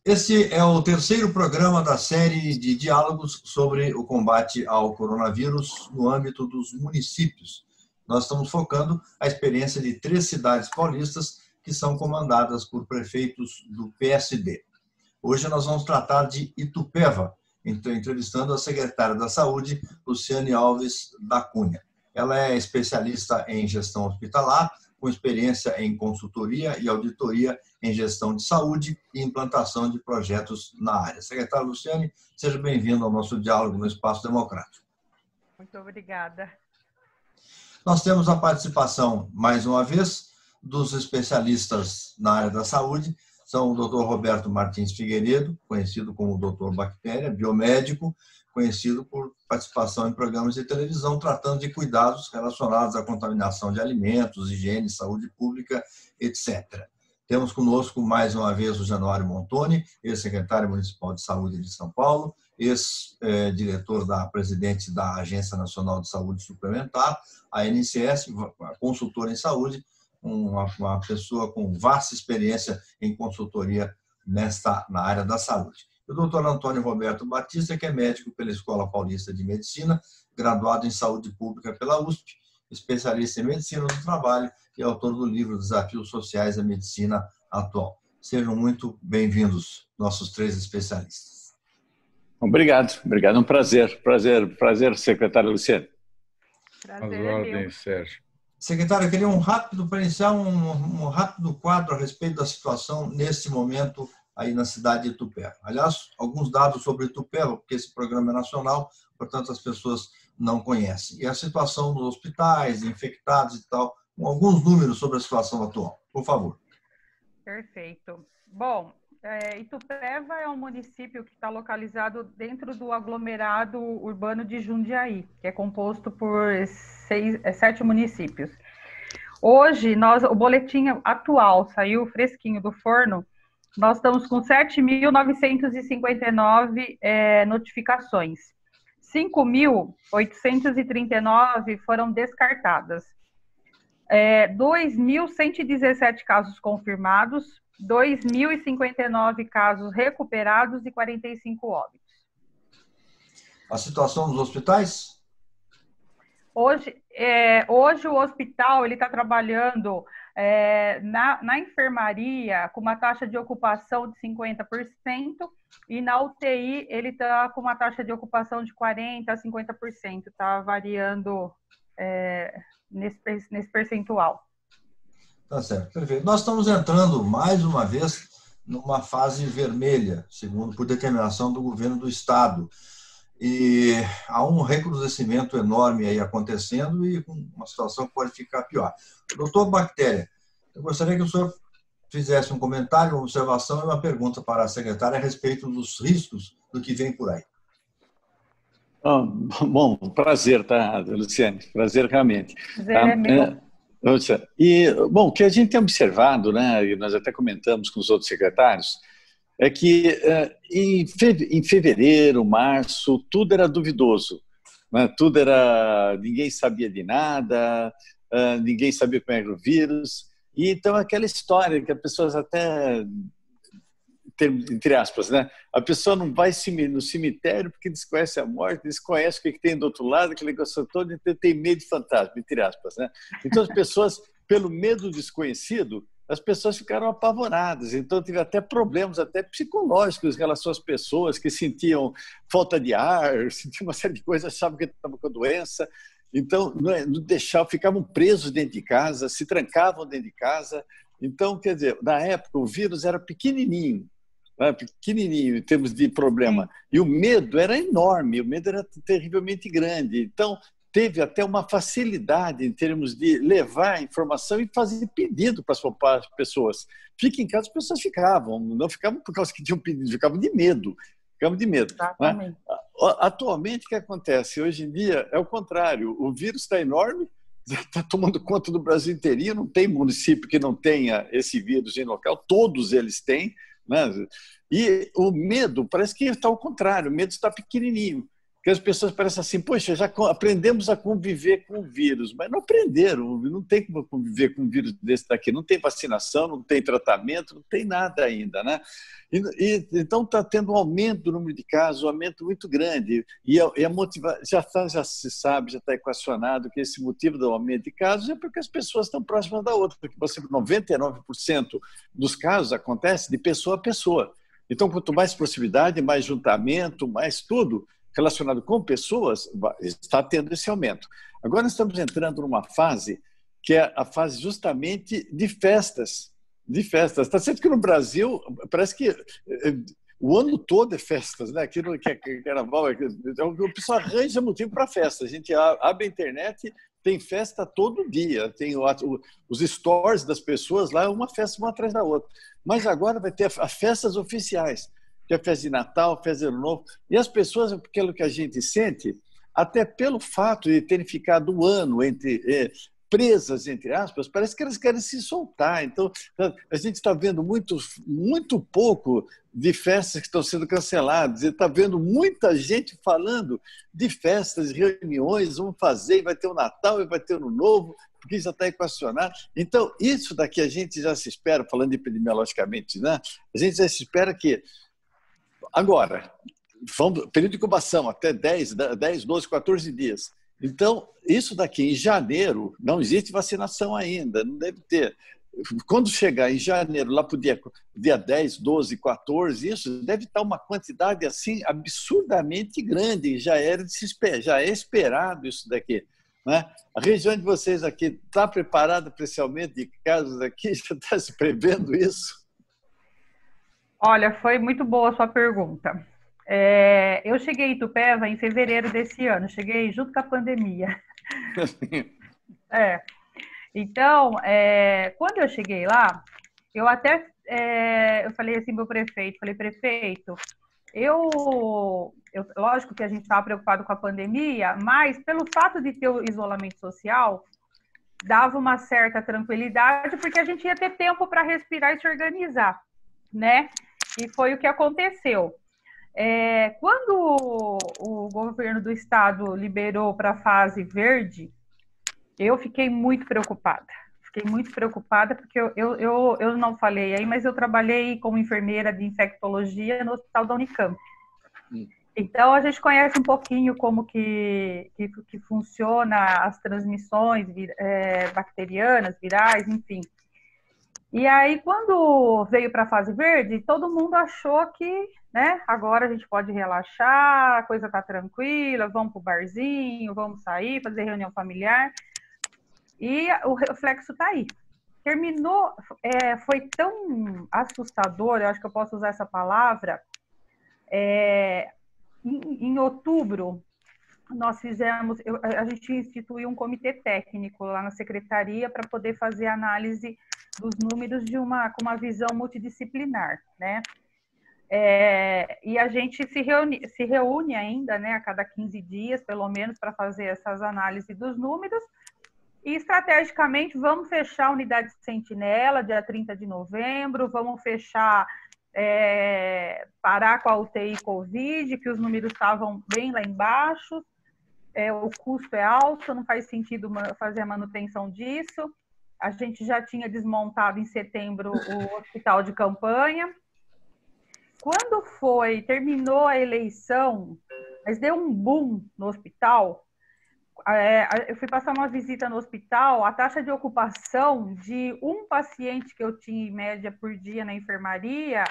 Este é o terceiro programa da série de diálogos sobre o combate ao coronavírus no âmbito dos municípios. Nós estamos focando a experiência de 3 cidades paulistas que são comandadas por prefeitos do PSD. Hoje nós vamos tratar de Itupeva, entrevistando a secretária da Saúde, Luciane Alves da Cunha. Ela é especialista em gestão hospitalar, com experiência em consultoria e auditoria em gestão de saúde e implantação de projetos na área. Secretária Luciane, seja bem-vindo ao nosso diálogo no Espaço Democrático. Muito obrigada. Nós temos a participação, mais uma vez, dos especialistas na área da saúde. São o Dr. Roberto Martins Figueiredo, conhecido como Dr. Bactéria, biomédico, conhecido por participação em programas de televisão tratando de cuidados relacionados à contaminação de alimentos, higiene, saúde pública, etc. Temos conosco, mais uma vez, o Januário Montoni, ex-secretário municipal de saúde de São Paulo, ex-diretor presidente da Agência Nacional de Saúde Suplementar, a ANSS, consultor em saúde, uma pessoa com vasta experiência em consultoria na área da saúde. O doutor Antônio Roberto Batista, que é médico pela Escola Paulista de Medicina, graduado em Saúde Pública pela USP, especialista em Medicina do Trabalho e autor do livro Desafios Sociais da Medicina Atual. Sejam muito bem-vindos, nossos 3 especialistas. Obrigado, um prazer, secretária Luciane. Prazer é meu. Sérgio. Secretário, eu queria para iniciar um rápido quadro a respeito da situação nesse momento aí na cidade de Itupeva. Aliás, alguns dados sobre Itupeva, porque esse programa é nacional, portanto as pessoas não conhecem. E a situação dos hospitais, infectados e tal, com alguns números sobre a situação atual. Por favor. Perfeito. Bom, Itupeva é um município que está localizado dentro do aglomerado urbano de Jundiaí, que é composto por 7 municípios. Hoje, o boletim atual saiu fresquinho do forno. Nós estamos com 7.959 notificações. 5.839 foram descartadas. 2.117 casos confirmados, 2.059 casos recuperados e 45 óbitos. A situação dos hospitais? Hoje o hospital está trabalhando na enfermaria com uma taxa de ocupação de 50% e na UTI ele está com uma taxa de ocupação de 40% a 50%, está variando nesse percentual. Tá certo, perfeito. Nós estamos entrando, mais uma vez, numa fase vermelha, segundo por determinação do governo do Estado. E há um recrudescimento enorme aí acontecendo e uma situação que pode ficar pior. Doutor Bactéria, eu gostaria que o senhor fizesse um comentário, uma observação e uma pergunta para a secretária a respeito dos riscos do que vem por aí. Bom, prazer, tá, Luciane? Prazer realmente. Prazer é meu. E, bom, o que a gente tem observado, né, e nós até comentamos com os outros secretários, é que em fevereiro, março, tudo era duvidoso, né? Ninguém sabia de nada, ninguém sabia como era o vírus, e então aquela história que as pessoas até, entre aspas, né? A pessoa não vai no cemitério porque desconhece a morte, desconhece o que tem do outro lado, aquele negócio todo, então tem medo de fantasma, entre aspas, né? Então as pessoas, pelo medo desconhecido, as pessoas ficaram apavoradas, então teve até problemas até psicológicos em relação às pessoas que sentiam falta de ar, sentiam uma série de coisas, achavam que estavam com a doença, então não deixavam, ficavam presos dentro de casa, se trancavam dentro de casa. Então, quer dizer, na época o vírus era pequenininho, né? Pequenininho em termos de problema, e o medo era enorme, o medo era terrivelmente grande, então teve até uma facilidade em termos de levar a informação e fazer pedido para as pessoas. Fique em casa, as pessoas ficavam, não ficavam por causa que tinham pedido, ficavam de medo. Né? Atualmente, o que acontece? Hoje em dia é o contrário, o vírus está enorme, está tomando conta do Brasil inteirinho, não tem município que não tenha esse vírus em local, todos eles têm, né? E o medo parece que está ao contrário, o medo está pequenininho. que as pessoas parecem assim, poxa, já aprendemos a conviver com o vírus, mas não aprenderam, não tem como conviver com um vírus desse daqui, não tem vacinação, não tem tratamento, não tem nada ainda, né? Então está tendo um aumento do número de casos, um aumento muito grande, e a já se sabe, já está equacionado que esse motivo do aumento de casos é porque as pessoas estão próximas da outra, porque 99% dos casos acontece de pessoa a pessoa. Então, quanto mais proximidade, mais juntamento, mais tudo relacionado com pessoas, está tendo esse aumento. Agora estamos entrando numa fase que é a fase justamente de festas. Está certo que no Brasil parece que o ano todo é festas, né? Aquilo que é carnaval, o pessoal arranja motivo para festa. A gente abre a internet, tem festa todo dia, tem os stories das pessoas lá, uma festa uma atrás da outra. Mas agora vai ter as festas oficiais, que é a festa de Natal, festa de Ano Novo, e as pessoas, pelo que a gente sente, até pelo fato de terem ficado um ano presas, entre aspas, parece que elas querem se soltar. Então, a gente está vendo muito pouco de festas que estão sendo canceladas, está vendo muita gente falando de festas, reuniões, vamos fazer, vai ter o Natal e vai ter o Ano Novo, porque já está equacionado. Então, isso daqui a gente já se espera, falando epidemiologicamente, né? A gente já se espera que agora, período de incubação, até 10, 12, 14 dias. Então, isso daqui em janeiro, não existe vacinação ainda, não deve ter. Quando chegar em janeiro, lá para o dia 10, 12, 14, isso deve estar uma quantidade assim absurdamente grande, já é esperado isso daqui. Né? A região de vocês aqui está preparada para esse aumento de casos aqui? Já está se prevendo isso? Olha, foi muito boa a sua pergunta. Eu cheguei em Itupeva em fevereiro desse ano, cheguei junto com a pandemia. Então, quando eu cheguei lá, eu até eu falei assim para o prefeito, prefeito, lógico que a gente estava preocupado com a pandemia, mas pelo fato de ter o isolamento social, dava uma certa tranquilidade, porque a gente ia ter tempo para respirar e se organizar, né? E foi o que aconteceu. Quando o governo do estado liberou para a fase verde, eu fiquei muito preocupada. Fiquei muito preocupada porque eu não falei aí, mas eu trabalhei como enfermeira de infectologia no hospital da Unicamp. Então, a gente conhece um pouquinho como que funciona as transmissões bacterianas, virais, enfim. E aí, quando veio para a fase verde, todo mundo achou que, né, agora a gente pode relaxar, a coisa está tranquila, vamos para o barzinho, vamos sair, fazer reunião familiar. E o reflexo está aí. Terminou, foi tão assustador, eu acho que eu posso usar essa palavra. Em outubro, nós a gente instituiu um comitê técnico lá na secretaria para poder fazer análise dos números com uma visão multidisciplinar, né? E a gente se reúne ainda, né, a cada 15 dias, pelo menos, para fazer essas análises dos números. E, estrategicamente, vamos fechar a unidade de sentinela, dia 30 de novembro, vamos fechar, parar com a UTI Covid, que os números estavam bem lá embaixo, o custo é alto, não faz sentido fazer a manutenção disso. A gente já tinha desmontado em setembro o hospital de campanha. Quando terminou a eleição, mas deu um boom no hospital. Eu fui passar uma visita no hospital, a taxa de ocupação de um paciente que eu tinha em média por dia na enfermaria,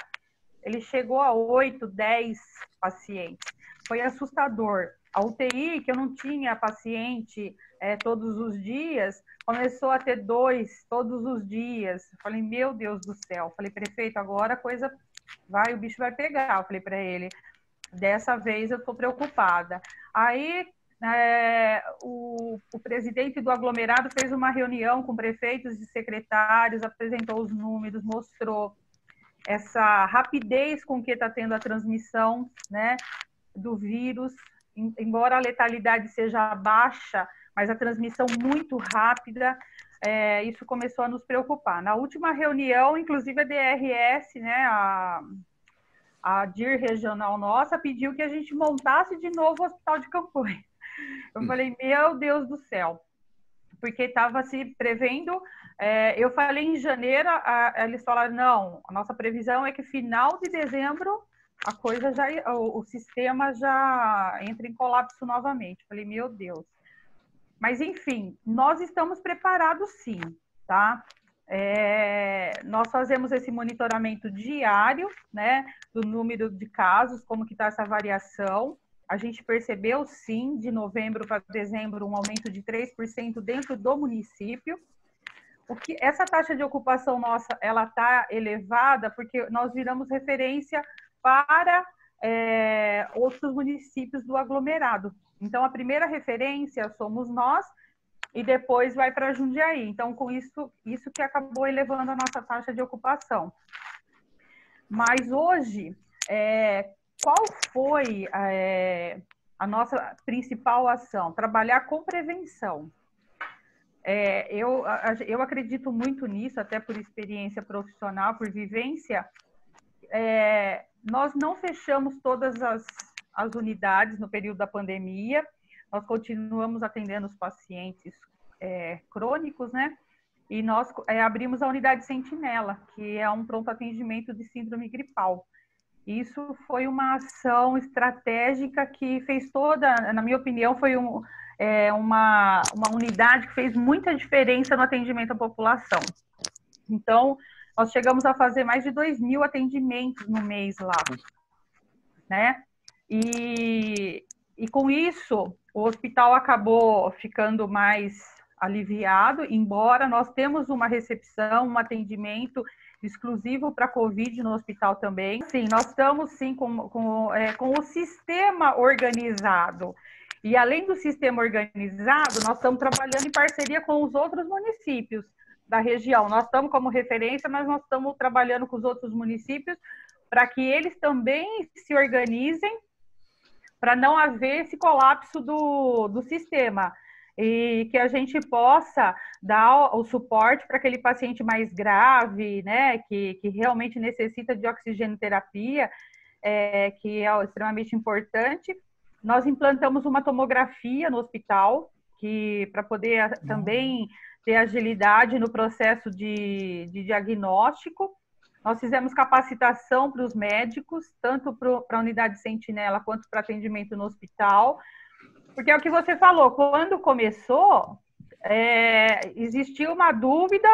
ele chegou a 8, 10 pacientes. Foi assustador. A UTI, que eu não tinha paciente todos os dias, começou a ter 2 todos os dias. Eu falei, meu Deus do céu. Eu falei, prefeito, agora a coisa o bicho vai pegar. Eu falei para ele, dessa vez eu estou preocupada. Aí, o presidente do aglomerado fez uma reunião com prefeitos e secretários, apresentou os números, mostrou essa rapidez com que está tendo a transmissão, né, do vírus, embora a letalidade seja baixa, mas a transmissão muito rápida, isso começou a nos preocupar. Na última reunião, inclusive a DRS, né, a DIR regional nossa pediu que a gente montasse de novo o hospital de campanha. Eu falei, meu Deus do céu, porque estava se prevendo, eu falei em janeiro, eles falaram, não, a nossa previsão é que final de dezembro a coisa o sistema já entra em colapso novamente. Falei, meu Deus. Mas, enfim, nós estamos preparados sim, tá? Nós fazemos esse monitoramento diário, né, do número de casos, como que está essa variação. A gente percebeu, sim, de novembro para dezembro, um aumento de 3% dentro do município. Essa taxa de ocupação nossa, ela está elevada porque nós viramos referência para outros municípios do aglomerado. Então, a primeira referência somos nós e depois vai para Jundiaí. Então, com isso que acabou elevando a nossa taxa de ocupação. Mas hoje, qual foi a nossa principal ação? Trabalhar com prevenção. Eu acredito muito nisso, até por experiência profissional, por vivência. Nós não fechamos todas as unidades no período da pandemia, nós continuamos atendendo os pacientes crônicos, né? E nós abrimos a unidade Sentinela, que é um pronto atendimento de síndrome gripal. Isso foi uma ação estratégica que fez na minha opinião, foi uma unidade que fez muita diferença no atendimento à população. Então, nós chegamos a fazer mais de 2.000 atendimentos no mês lá, né? E com isso, o hospital acabou ficando mais aliviado, embora nós temos uma recepção, um atendimento exclusivo para Covid no hospital também. Sim, nós estamos sim com o sistema organizado. E além do sistema organizado, nós estamos trabalhando em parceria com os outros municípios da região. Nós estamos como referência, mas nós estamos trabalhando com os outros municípios para que eles também se organizem para não haver esse colapso do sistema e que a gente possa dar o suporte para aquele paciente mais grave, né, que realmente necessita de oxigenoterapia, que é extremamente importante. Nós implantamos uma tomografia no hospital, para poder também ter agilidade no processo de diagnóstico. Nós fizemos capacitação para os médicos, tanto para a unidade Sentinela quanto para atendimento no hospital. Porque é o que você falou, quando começou, existiu uma dúvida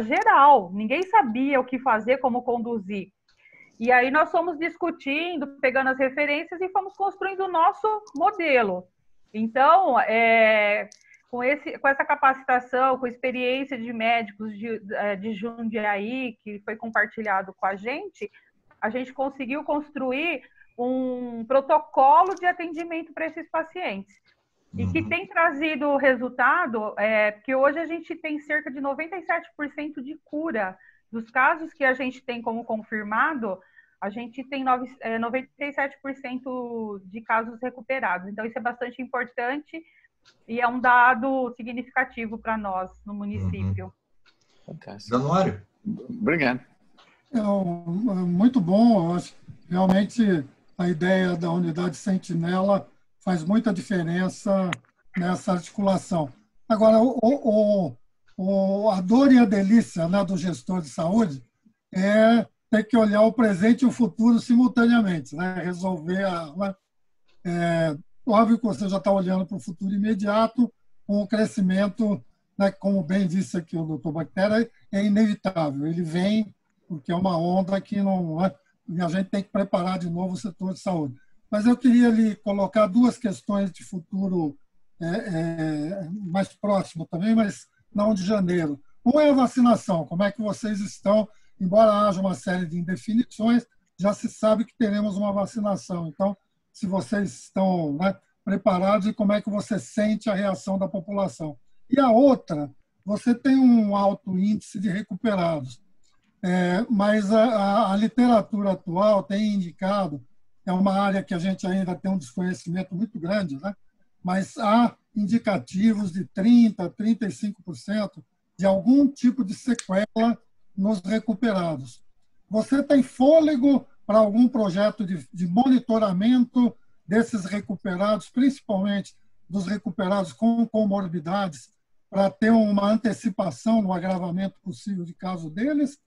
geral. Ninguém sabia o que fazer, como conduzir. E aí nós fomos discutindo, pegando as referências e fomos construindo o nosso modelo. Então, com essa capacitação, com a experiência de médicos de Jundiaí, que foi compartilhado com a gente conseguiu construir um protocolo de atendimento para esses pacientes. E que tem trazido resultado, porque hoje a gente tem cerca de 97% de cura. Dos casos que a gente tem como confirmado, a gente tem 97% de casos recuperados. Então, isso é bastante importante e é um dado significativo para nós no município. Fantástico. Januário? Obrigado. Muito bom. Eu acho realmente a ideia da unidade Sentinela faz muita diferença nessa articulação. Agora, a dor e a delícia, né, do gestor de saúde é ter que olhar o presente e o futuro simultaneamente, né? Resolver óbvio que você já está olhando para o futuro imediato, com o crescimento, né, como bem disse aqui o doutor Bactéria, é inevitável. Ele vem porque é uma onda que não e a gente tem que preparar de novo o setor de saúde. Mas eu queria lhe colocar duas questões de futuro mais próximo também, mas não de janeiro. Uma é a vacinação. Como é que vocês estão? Embora haja uma série de indefinições, já se sabe que teremos uma vacinação. Então, se vocês estão, né, preparados e como é que você sente a reação da população. E a outra, você tem um alto índice de recuperados, mas a literatura atual tem indicado, é uma área que a gente ainda tem um desconhecimento muito grande, né? Mas há indicativos de 30%, 35% de algum tipo de sequela nos recuperados. Você tem fôlego para algum projeto de monitoramento desses recuperados, principalmente dos recuperados com comorbidades, para ter uma antecipação no agravamento possível de caso deles?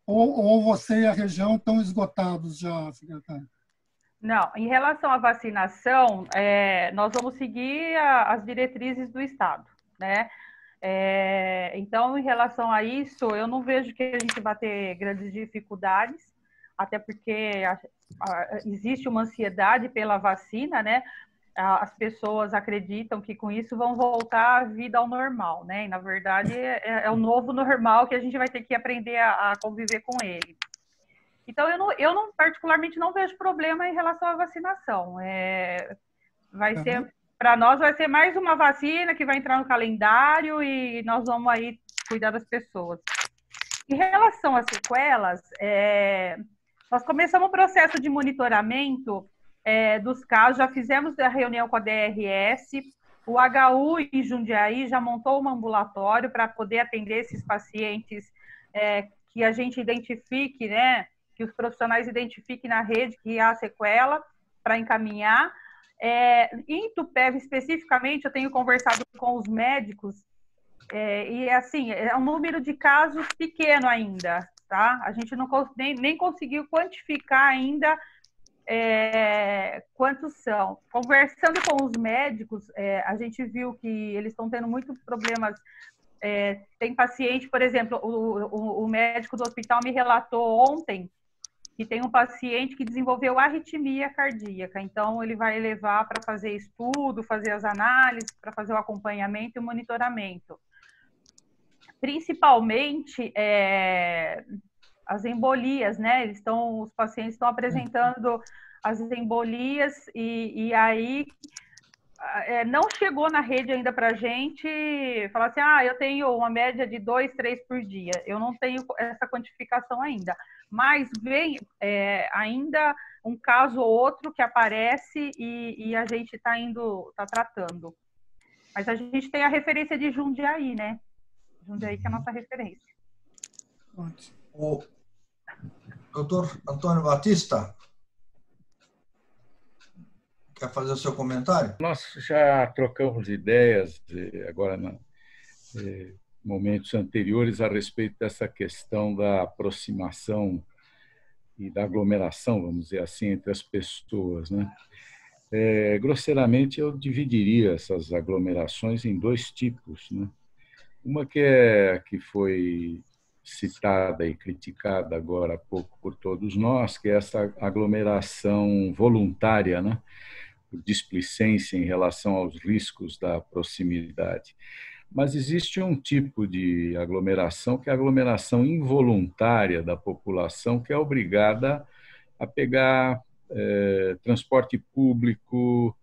Ou você e a região estão esgotados já, secretário? Não, em relação à vacinação, nós vamos seguir as diretrizes do Estado, né? Então, em relação a isso, eu não vejo que a gente vai ter grandes dificuldades, até porque existe uma ansiedade pela vacina, né? As pessoas acreditam que com isso vão voltar a vida ao normal, né? E, na verdade, é o novo normal que a gente vai ter que aprender a conviver com ele. Então, eu não particularmente não vejo problema em relação à vacinação. Vai ser, para nós, vai ser mais uma vacina que vai entrar no calendário e nós vamos aí cuidar das pessoas. Em relação às sequelas, nós começamos o processo de monitoramento dos casos, já fizemos a reunião com a DRS, o HU em Jundiaí já montou um ambulatório para poder atender esses pacientes que a gente identifique, né, que os profissionais identifiquem na rede que há sequela para encaminhar. Em Itupeva, especificamente, eu tenho conversado com os médicos e, assim, é um número de casos pequeno ainda, tá? A gente não nem conseguiu quantificar ainda quantos são. Conversando com os médicos, a gente viu que eles estão tendo muitos problemas. Tem paciente, por exemplo, o médico do hospital me relatou ontem que tem um paciente que desenvolveu arritmia cardíaca, então ele vai levar para fazer estudo, fazer as análises, para fazer o acompanhamento e o monitoramento. Principalmente as embolias, né? Os pacientes estão apresentando as embolias e aí não chegou na rede ainda para a gente falar assim, eu tenho uma média de 2, 3 por dia. Eu não tenho essa quantificação ainda. Mas vem ainda um caso ou outro que aparece e a gente está tratando. Mas a gente tem a referência de Jundiaí, né? Jundiaí que é a nossa referência. O doutor Antônio Batista, quer fazer o seu comentário? Nós já trocamos ideias agora momentos anteriores a respeito dessa questão da aproximação e da aglomeração, vamos dizer assim, entre as pessoas, né? Grosseiramente, eu dividiria essas aglomerações em 2 tipos, né? Uma que foi citada e criticada agora há pouco por todos nós, que é essa aglomeração voluntária, né? Por displicência em relação aos riscos da proximidade. Mas existe um tipo de aglomeração, que é a aglomeração involuntária da população, que é obrigada a pegar transporte público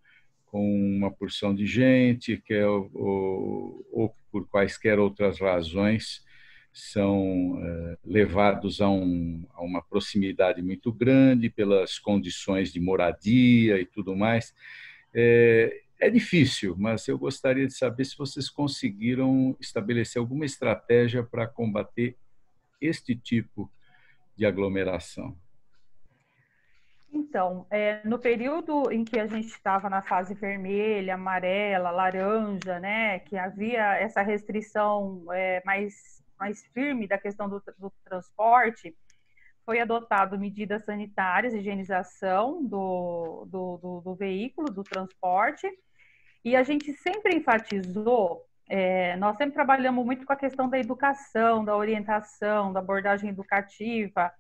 com uma porção de gente, ou por quaisquer outras razões, são levados a uma proximidade muito grande pelas condições de moradia e tudo mais. É difícil, mas eu gostaria de saber se vocês conseguiram estabelecer alguma estratégia para combater este tipo de aglomeração. Então, no período em que a gente estava na fase vermelha, amarela, laranja, né, que havia essa restrição mais firme da questão do transporte, foi adotado medidas sanitárias, higienização do veículo, do transporte, e a gente sempre enfatizou, nós sempre trabalhamos muito com a questão da educação, da orientação, da abordagem educativa,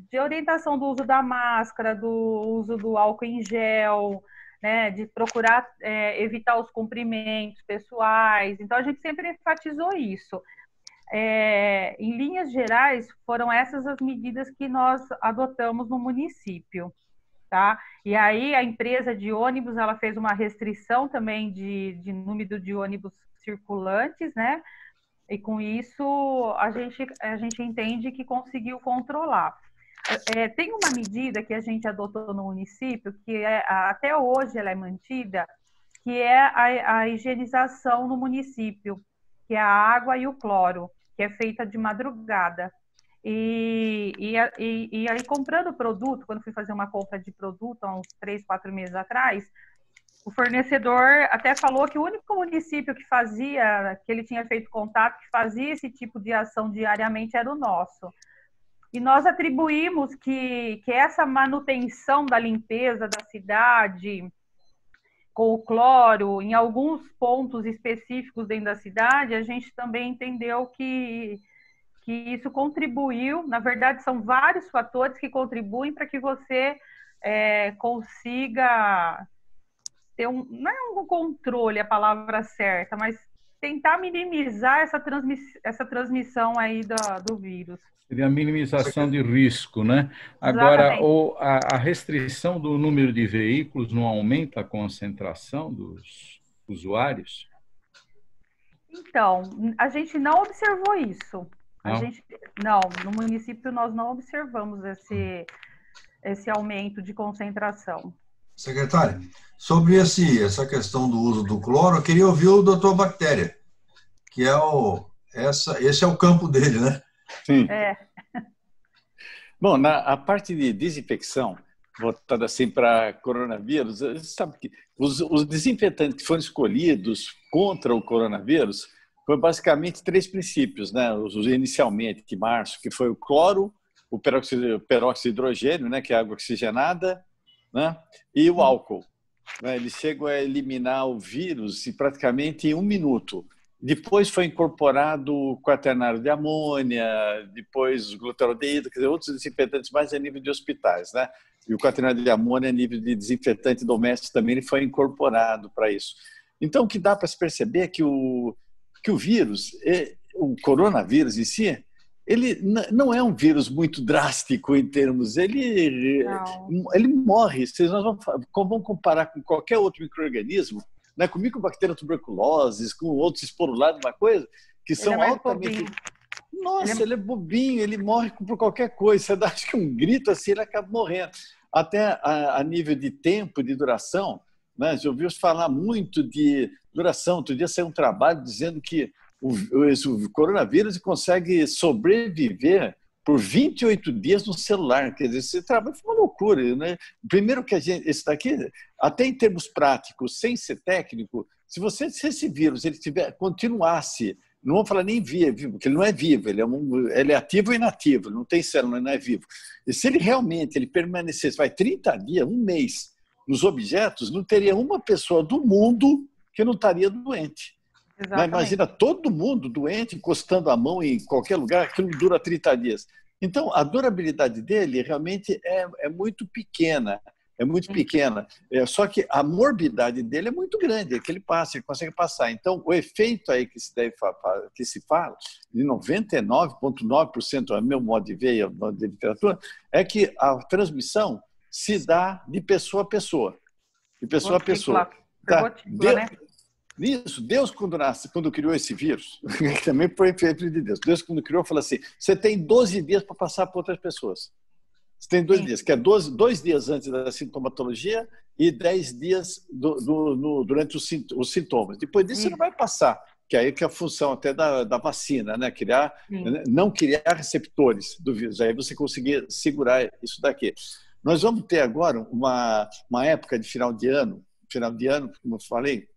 de orientação do uso da máscara, do uso do álcool em gel, né, de procurar evitar os cumprimentos pessoais. Então, a gente sempre enfatizou isso. Em linhas gerais, foram essas as medidas que nós adotamos no município, tá? E aí a empresa de ônibus, ela fez uma restrição também de número de ônibus circulantes, né? E com isso a gente entende que conseguiu controlar. Tem uma medida que a gente adotou no município, que até hoje ela é mantida, que é a higienização no município, que é a água e o cloro, que é feita de madrugada. E aí, comprando produto, quando fui fazer uma compra de produto há uns 3, 4 meses atrás, o fornecedor até falou que o único município que fazia, que ele tinha feito contato, que fazia esse tipo de ação diariamente era o nosso. E nós atribuímos que essa manutenção da limpeza da cidade, com o cloro, em alguns pontos específicos dentro da cidade, a gente também entendeu que isso contribuiu, na verdade, são vários fatores que contribuem para que você consiga ter não é um controle a palavra certa, mas tentar minimizar essa transmissão aí do vírus. Seria a minimização de risco, né? Agora, a restrição do número de veículos não aumenta a concentração dos usuários? Então, a gente não observou isso. Não, no município nós não observamos esse aumento de concentração. Secretária, sobre essa questão do uso do cloro, eu queria ouvir o doutor Bactéria, que esse é o campo dele, né? Sim. Bom, a parte de desinfecção, voltada assim para coronavírus, você sabe que os desinfetantes que foram escolhidos contra o coronavírus foram basicamente 3 princípios, né? Inicialmente, em março, que foi o cloro, o peróxido de hidrogênio, né? Que é água oxigenada, né? E o álcool. Né? Eles chegam a eliminar o vírus praticamente em 1 minuto. Depois foi incorporado o quaternário de amônia, depois o glutaraldeído, quer dizer, outros desinfetantes mais a nível de hospitais, né? E o quaternário de amônia a nível de desinfetante doméstico também ele foi incorporado para isso. Então, o que dá para se perceber é que o vírus, o coronavírus em si, ele não é um vírus muito drástico em termos, ele morre. Nós vamos comparar com qualquer outro micro-organismo, né, com micobactéria tuberculose, com outros esporulados, uma coisa, que são altamente... Nossa, ele é bobinho, ele morre por qualquer coisa. Você dá acho que um grito assim, ele acaba morrendo. Até a nível de tempo, de duração, né, já ouviu falar muito de duração. Outro dia saiu um trabalho dizendo que o coronavírus consegue sobreviver por 28 dias no celular. Quer dizer, esse trabalho foi uma loucura, né? Primeiro que esse daqui, até em termos práticos, sem ser técnico, se esse vírus ele continuasse, não vamos falar nem vivo, porque ele não é vivo, ele é ativo ou inativo, não tem célula, não é vivo. E se ele realmente permanecesse, 30 dias, 1 mês, nos objetos, não teria uma pessoa do mundo que não estaria doente. Mas imagina todo mundo doente, encostando a mão em qualquer lugar, aquilo dura 30 dias. Então, a durabilidade dele realmente é muito pequena. É muito pequena. Só que a morbidade dele é muito grande, que ele consegue passar. Então, o efeito aí que se fala, de 99,9%, a meu modo de ver, de literatura, é que a transmissão se dá de pessoa a pessoa. De pessoa a pessoa. Tá? Isso, Deus quando criou esse vírus, também foi feito de Deus quando criou, falou assim, você tem 12 dias para passar para outras pessoas. Você tem 2 dias, que é 2 dias antes da sintomatologia e 10 dias durante os sintomas. Depois disso, você não vai passar, que aí que é a função até da vacina, né? Não criar receptores do vírus, aí você conseguir segurar isso daqui. Nós vamos ter agora uma época de final de ano, como eu falei,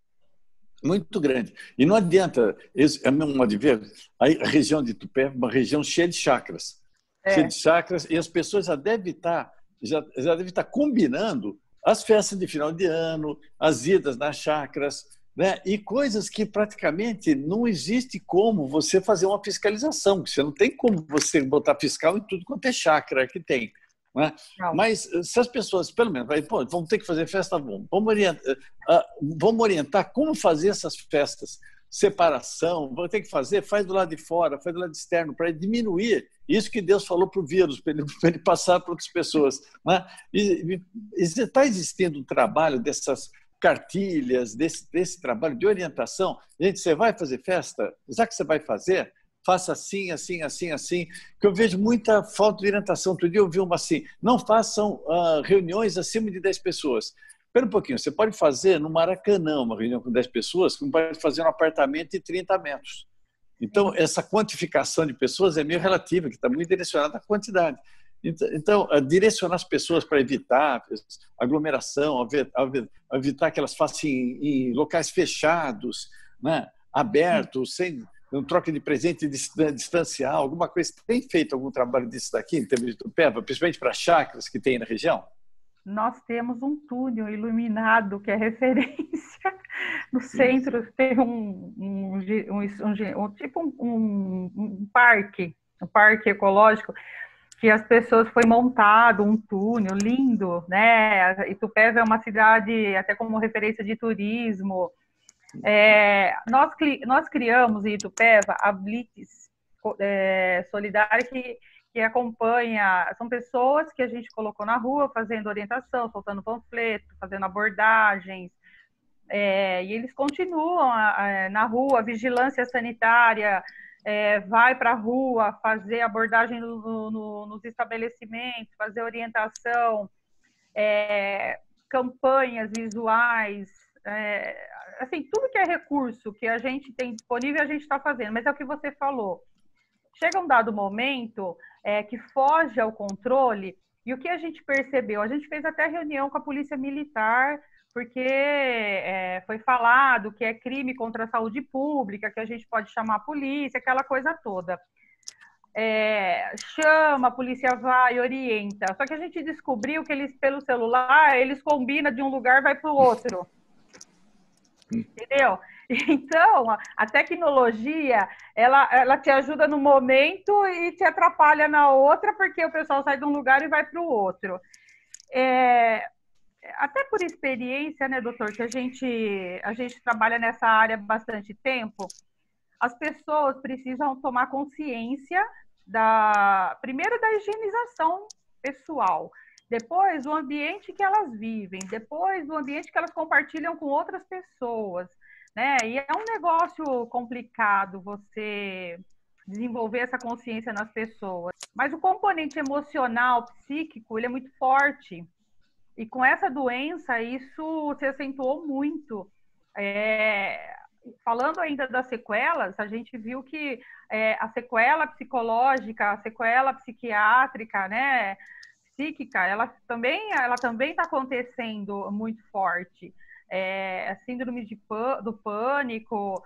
muito grande. E não adianta, é meu modo de ver, a região de Tupé é uma região cheia de chakras. Cheia de chakras, e as pessoas já devem estar combinando as festas de final de ano, as idas nas chakras, né? E coisas que praticamente não existe como você fazer uma fiscalização. Você não tem como você botar fiscal em tudo quanto é chakra que tem. Né? Mas se as pessoas, pelo menos, vão ter que fazer festa, vamos orientar como fazer essas festas, separação, vão ter que faz do lado de fora, faz do lado externo, para diminuir isso que Deus falou para o vírus, para ele passar para outras pessoas. Né? E está existindo um trabalho dessas cartilhas, desse trabalho de orientação. Gente, você vai fazer festa? Já que você vai fazer, faça assim, assim, assim, assim, que eu vejo muita falta de orientação. Outro dia eu vi uma assim, não façam reuniões acima de 10 pessoas. Espera um pouquinho, você pode fazer no Maracanã uma reunião com 10 pessoas, como pode fazer um apartamento de 30 metros. Então, essa quantificação de pessoas é meio relativa, que está muito direcionada à quantidade. Então, direcionar as pessoas para evitar aglomeração, evitar que elas façam em locais fechados, né, abertos, sem troca de presente distancial, alguma coisa. Tem feito algum trabalho disso daqui, em termos de Itupeva, principalmente para chácaras que tem na região? Nós temos um túnel iluminado que é referência no centro. Tem um parque ecológico, que as pessoas foi montado um túnel lindo, né? Itupeva é uma cidade até como referência de turismo. Nós criamos em Itupeva a Blitz Solidária, que acompanha, são pessoas que a gente colocou na rua fazendo orientação, soltando panfleto, fazendo abordagens, e eles continuam na rua, vigilância sanitária, vai para a rua fazer abordagem nos estabelecimentos, fazer orientação, campanhas visuais, assim, tudo que é recurso que a gente tem disponível, a gente está fazendo, mas é o que você falou. Chega um dado momento que foge ao controle, e o que a gente percebeu? A gente fez até reunião com a Polícia Militar, porque foi falado que é crime contra a saúde pública, que a gente pode chamar a polícia, aquela coisa toda. Chama, a polícia vai, orienta. Só que a gente descobriu que eles, pelo celular, eles combinam de um lugar e vai para o outro. Entendeu? Então, a tecnologia, ela te ajuda no momento e te atrapalha na outra, porque o pessoal sai de um lugar e vai para o outro. Até por experiência, né, doutor, que a gente trabalha nessa área há bastante tempo, as pessoas precisam tomar consciência primeiro da higienização pessoal, depois do ambiente que elas vivem, depois do ambiente que elas compartilham com outras pessoas, né? E é um negócio complicado você desenvolver essa consciência nas pessoas. Mas o componente emocional, psíquico, ele é muito forte. E com essa doença, isso se acentuou muito. Falando ainda das sequelas, a gente viu que a sequela psicológica, a sequela psiquiátrica, né, psíquica, ela também está acontecendo muito forte. A síndrome do pânico.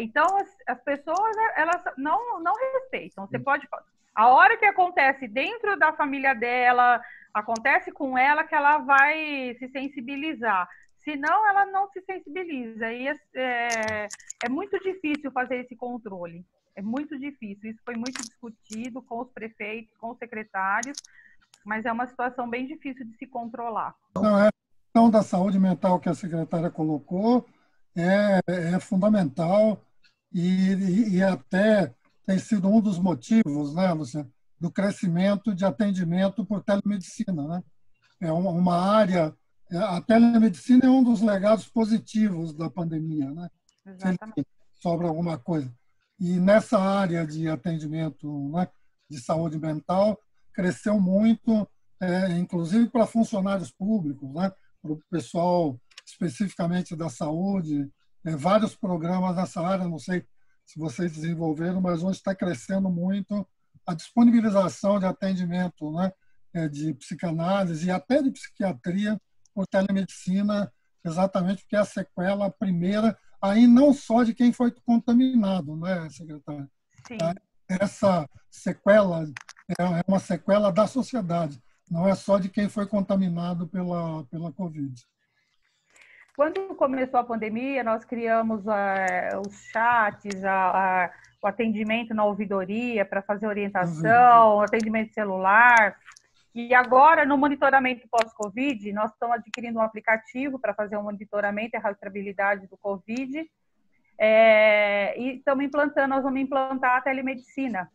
Então, as pessoas, elas não respeitam. Você pode... A hora que acontece dentro da família dela, acontece com ela, que ela vai se sensibilizar. Senão, ela não se sensibiliza. E é muito difícil fazer esse controle. É muito difícil. Isso foi muito discutido com os prefeitos, com os secretários, mas é uma situação bem difícil de se controlar. Não, a questão da saúde mental que a secretária colocou é fundamental e até tem sido um dos motivos, né, Luciana, do crescimento de atendimento por telemedicina, né? É uma área... A telemedicina é um dos legados positivos da pandemia, né? Exatamente. Se sobra alguma coisa. E nessa área de atendimento, né, de saúde mental, cresceu muito, inclusive para funcionários públicos, né, para o pessoal especificamente da saúde, vários programas nessa área, não sei se vocês desenvolveram, mas hoje está crescendo muito a disponibilização de atendimento, né, de psicanálise e até de psiquiatria por telemedicina, exatamente porque é a sequela primeira, aí não só de quem foi contaminado, né, secretária? Sim. Essa sequela é uma sequela da sociedade, não é só de quem foi contaminado pela Covid. Quando começou a pandemia, nós criamos os chats, o atendimento na ouvidoria para fazer orientação, o atendimento celular. E agora, no monitoramento pós-Covid, nós estamos adquirindo um aplicativo para fazer um monitoramento e rastreabilidade do Covid. E nós vamos implantar a telemedicina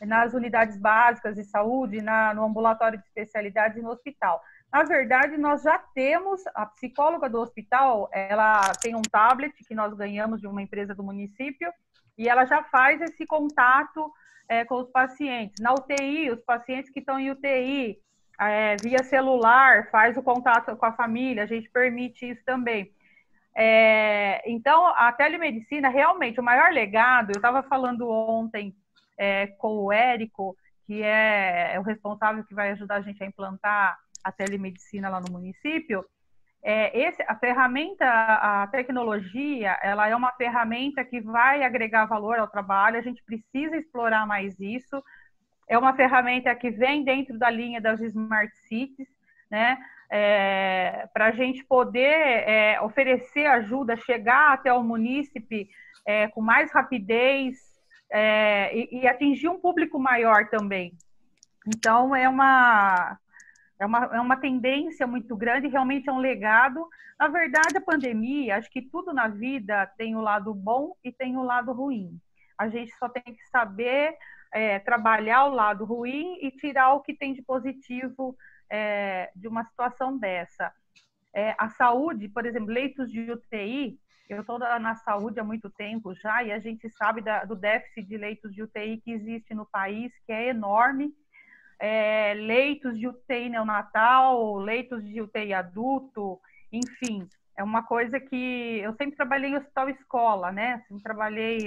nas unidades básicas de saúde, no ambulatório de especialidades e no hospital. Na verdade, nós já temos, a psicóloga do hospital, ela tem um tablet que nós ganhamos de uma empresa do município e ela já faz esse contato com os pacientes. Na UTI, os pacientes que estão em UTI, via celular, faz o contato com a família, a gente permite isso também. Então, a telemedicina, realmente, o maior legado, eu estava falando ontem com o Érico, que é o responsável que vai ajudar a gente a implantar a telemedicina lá no município. A ferramenta, a tecnologia, ela é uma ferramenta que vai agregar valor ao trabalho, a gente precisa explorar mais isso. É uma ferramenta que vem dentro da linha das Smart Cities, né? Para a gente poder oferecer ajuda, chegar até o munícipe com mais rapidez e atingir um público maior também. Então, é uma tendência muito grande, realmente é um legado. Na verdade, a pandemia, acho que tudo na vida tem o lado bom e tem o lado ruim. A gente só tem que saber trabalhar o lado ruim e tirar o que tem de positivo de uma situação dessa. A saúde, por exemplo, leitos de UTI, eu estou na saúde há muito tempo já, e a gente sabe do déficit de leitos de UTI que existe no país, que é enorme. Leitos de UTI neonatal, leitos de UTI adulto, enfim, é uma coisa que eu sempre trabalhei em hospital escola, né? Sempre trabalhei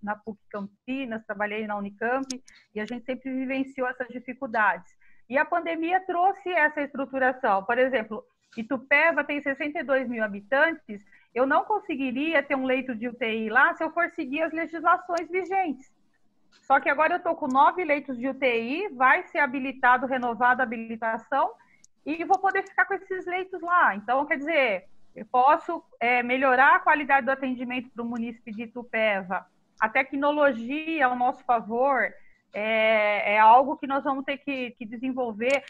na PUC Campinas, trabalhei na Unicamp, e a gente sempre vivenciou essas dificuldades. E a pandemia trouxe essa estruturação. Por exemplo, Itupeva tem 62 mil habitantes, eu não conseguiria ter um leito de UTI lá se eu for seguir as legislações vigentes. Só que agora eu estou com 9 leitos de UTI, vai ser habilitado, renovada a habilitação, e vou poder ficar com esses leitos lá. Então, quer dizer, eu posso melhorar a qualidade do atendimento para o município de Itupeva. A tecnologia ao nosso favor é algo que nós vamos ter que desenvolver.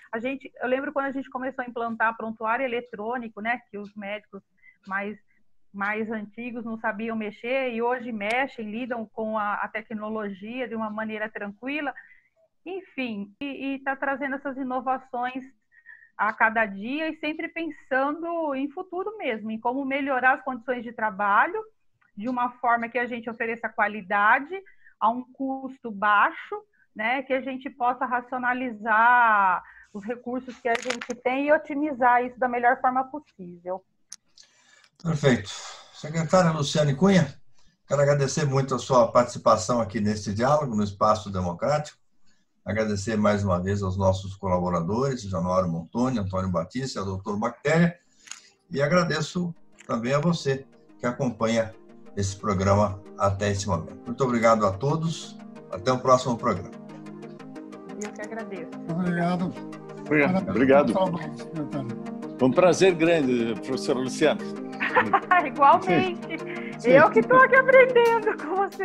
Eu lembro quando a gente começou a implantar prontuário eletrônico, né, que os médicos mais antigos não sabiam mexer, e hoje mexem, lidam com a tecnologia de uma maneira tranquila. Enfim, e está trazendo essas inovações a cada dia e sempre pensando em futuro mesmo, em como melhorar as condições de trabalho de uma forma que a gente ofereça qualidade a um custo baixo, né, que a gente possa racionalizar os recursos que a gente tem e otimizar isso da melhor forma possível. Perfeito. Secretária Luciane Cunha, quero agradecer muito a sua participação aqui neste diálogo, no Espaço Democrático. Agradecer mais uma vez aos nossos colaboradores, Januário Montoni, Antônio Batista e ao Dr. Bactéria. E agradeço também a você que acompanha esse programa até esse momento. Muito obrigado a todos. Até o próximo programa. Eu que agradeço. Obrigado. Obrigado. Foi um prazer grande, professora Luciana. Igualmente. Eu que estou aqui aprendendo com você.